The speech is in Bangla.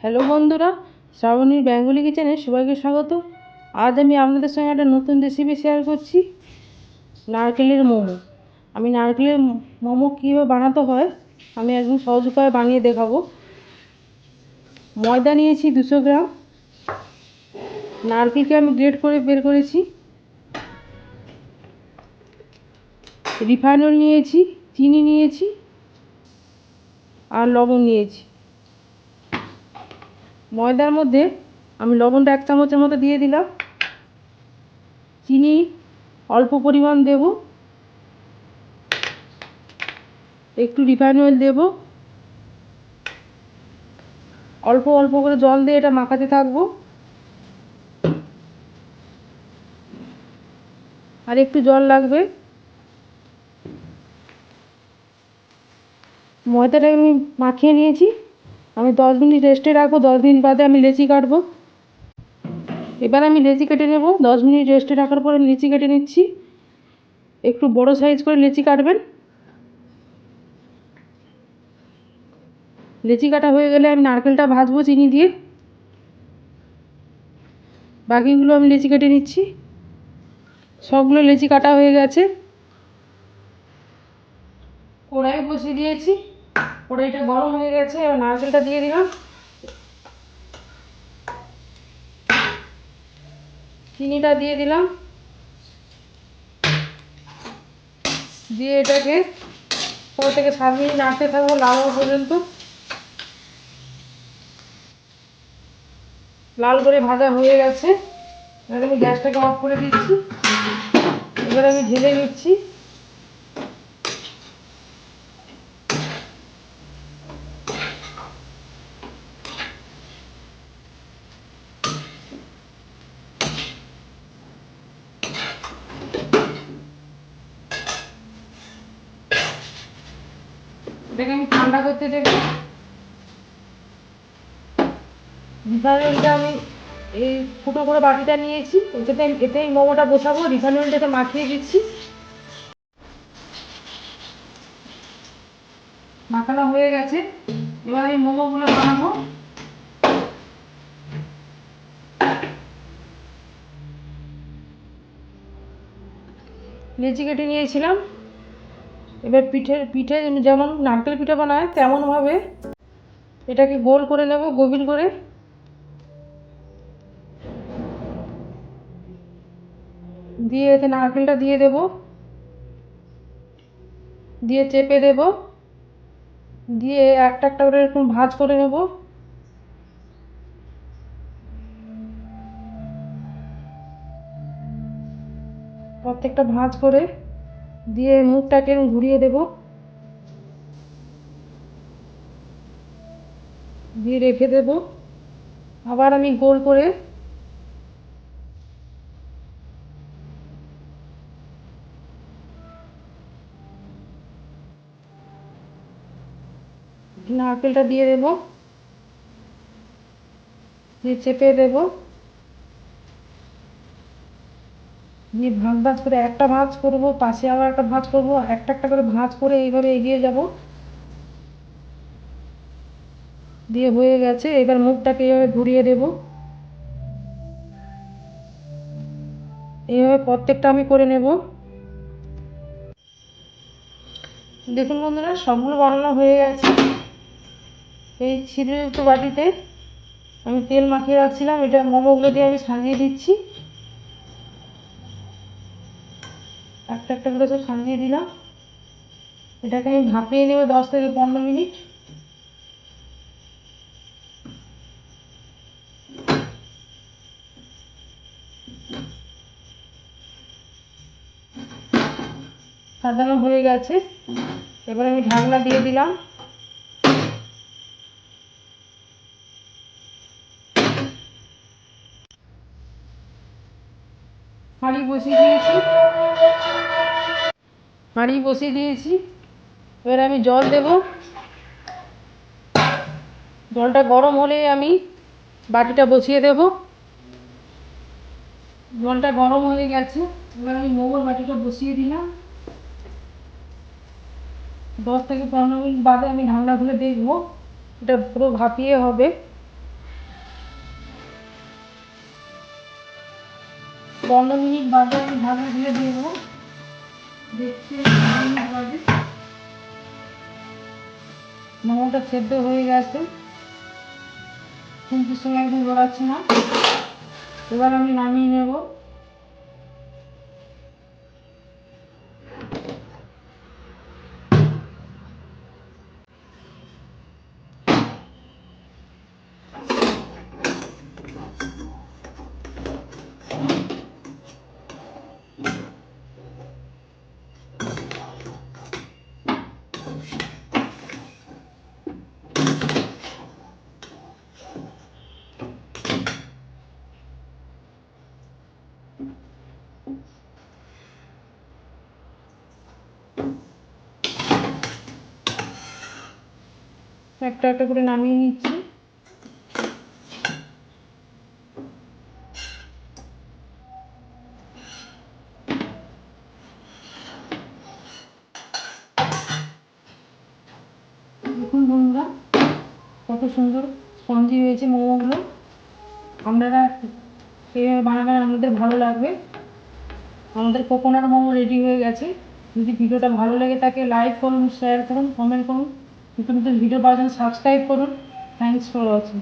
হ্যালো বন্ধুরা, শ্রাবণীর বেঙ্গলি কিচেনে সবাইকে স্বাগত। আজ আমি আপনাদের সঙ্গে একটা নতুন রেসিপি শেয়ার করছি, নারকেলের মোমো। আমি নারকেলের মোমো কীভাবে বানাতে হয় আমি একদম সহজ উপায়ে বানিয়ে দেখাবো। ময়দা নিয়েছি 200 গ্রাম, নারকেলকে আমি গ্রেট করে বের করেছি, রিফাইন্ড অয়েল নিয়েছি, চিনি নিয়েছি আর লবণ নিয়েছি। ময়দার মধ্যে আমি লবণটা 1 চামচের মতো দিয়ে দিলাম, চিনি অল্প পরিমাণ দেব, একটু রিফাইন্ড অয়েল দেব, অল্প অল্প করে জল দিয়ে এটা মাখাতে থাকবো। আর একটু জল লাগবে। ময়দাটা আমি মাখিয়ে নিয়েছি, আমি 10 মিনিট রেস্টে রাখবো। 10 মিনিট বাদে আমি লেচি কাটবো। এবার আমি লেচি কেটে নেব। 10 মিনিট রেস্টে রাখার পরে লেচি কেটে নিচ্ছি। একটু বড় সাইজ করে লেচি কাটবেন। লেচি কাটা হয়ে গেলে আমি নারকেলটা ভাজবো চিনি দিয়ে। বাকিগুলো আমি লেচি কেটে নিচ্ছি। সবগুলো লেচি কাটা হয়ে গেছে। কড়াই বসিয়ে দিয়েছি, কড়াইটা গরম হয়ে গেছে। এবার নারকেলটা দিয়ে দিলাম, চিনিটা দিয়ে দিলাম, দিয়ে এটাকে 6 থেকে 7 মিনিট নাড়তে থাকবো লাল হওয়া পর্যন্ত। লাল করে ভাজা হয়ে গেছে। এবার আমি গ্যাসটাকে অফ করে দিচ্ছি। এবার আমি ঢেলে নিচ্ছি। এটাকে আমি ঠান্ডা করতে দেবো। রিফাইন্ড অয়েলটা আমি এই ফুটো করে বাটিটা নিয়েছি, এতেই মোমোটা বসাবো। রিফাইন্ড অয়েলটাকে মাখিয়ে দিচ্ছি। মাখানো হয়ে গেছে। এবার আমি মোমোগুলো বানাবো। লেচি কেটে নিয়েছিলাম। এবার পিঠে যেমন নারকেল পিঠা বানায় তেমনভাবে এটাকে গোল করে নেব, গভীর করে। দিয়ে এতে নারকেলটা দিয়ে দেব, দিয়ে চেপে দেব, দিয়ে একটা একটা করে এরকম ভাঁজ করে নেব। প্রত্যেকটা ভাঁজ করে দিয়ে মুখটাকে ঘুরিয়ে দেব, দিয়ে রেখে দেব। আবার আমি গোল করে নারকেলটা দিয়ে দেব, দিয়ে চেপে দেব, দিয়ে ভাঁজ ভাঁজ করে একটা ভাঁজ করবো, পাশে আবার একটা ভাঁজ করবো, একটা একটা করে ভাঁজ করে এইভাবে এগিয়ে যাব। দিয়ে হয়ে গেছে। এবার মুখটাকে এইভাবে ঘুরিয়ে দেব। এইভাবে প্রত্যেকটা আমি করে নেব। দেখুন বন্ধুরা, সবগুলো বানানো হয়ে গেছে। এই ছিদ্রযুক্ত বাটিতে আমি তেল মাখিয়ে রাখছিলাম, এটা মোমোগুলো দিয়ে আমি সাজিয়ে দিচ্ছি। একটা একটা করে সব সাজিয়ে দিলাম। এটাকে আমি ভাপিয়ে নেব 10 থেকে 15 মিনিট। সাজানো হয়ে গেছে। এবার আমি ঢাকনা দিয়ে দিলাম। হাঁড়ি বসিয়ে দিয়েছি। এবার আমি জল দেব। জলটা গরম হলে আমি বাটিটা বসিয়ে দেব। জলটা গরম হয়ে গেছে। এবার আমি মোমোর বাটিটা বসিয়ে দিলাম। 10 থেকে 15 মিনিট বাদে আমি ঢাকনা খুলে দেখবো, এটা পুরো ভাপিয়ে হবে। 15 মিনিট বাদে আমি ঢাকা দিয়ে দেবো। দেখছি 15 মিনিট বাদে মোমোটা সেদ্ধ হয়ে গেছে, কিন্তু সময় একদম গড়াচ্ছে না। এবার আমি নামিয়ে নেব। একটা একটা করে নামিয়ে নিচ্ছি। দেখুন বন্ধুরা, কত সুন্দর স্পঞ্জি হয়েছে মোমোগুলো। আপনারা এইভাবে বানাবেন, আমাদের ভালো লাগবে। আমাদের কোকোনাট মোমো রেডি হয়ে গেছে। যদি ভিডিওটা ভালো লেগে থাকে লাইক করুন, শেয়ার করুন, কমেন্ট করুন। নতুন নতুন ভিডিও পাওয়ার জন্য সাবস্ক্রাইব করুন। Thanks for watching.